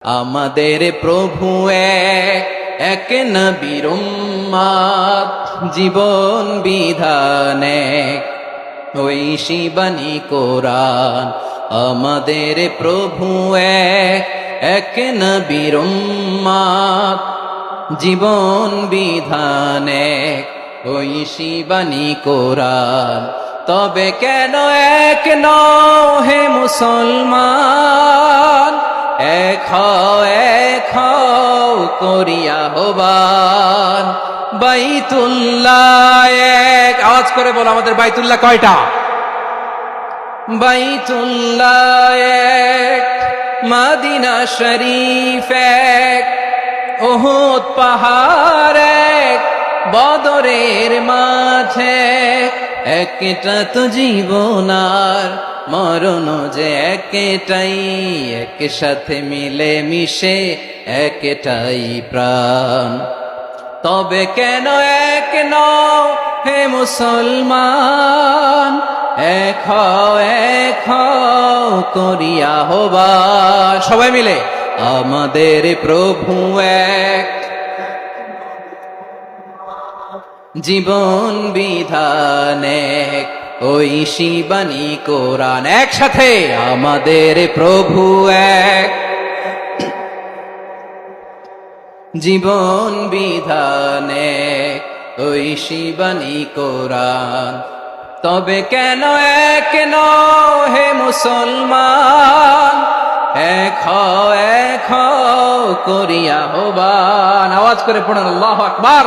আমাদের প্রভু এক নবীর উম্মত, জীবন বিধানে ওই শিবানী কোরআন। আমাদের প্রভু এক নবীর উম্মত, জীবন বিধানে ওই শিবানী কোরআন। তবে কেন এক নও হে মুসলমান, এক হও করিয়া হবান। বাইতুল্লাহ এক, আওয়াজ করে বলো আমাদের বাইতুল্লাহ কয়টা? বাইতুল্লাহ এক, মদিনা শরীফ এক, উহুদ পাহাড় এক, বদরের মাঝে একটা তো জীবন আর মরণ যে একটাই, একসাথে মিলে মিশে একটাই প্রাণ। তবে কেন এক নও হে মুসলমান, এক হও করিয়া হবান। সবাই মিলে আমাদের প্রভু এক, জীবন বিধান এক, ওই শিবানী কোরআন। একসাথে আমাদের প্রভু এক, জীবন বিধান এক, ওই শিবানী কোরআন। তবে কেন এক নও হে মুসলমান, এক হও করিয়া হবান। আওয়াজ করে পড়ুন আল্লাহু আকবার।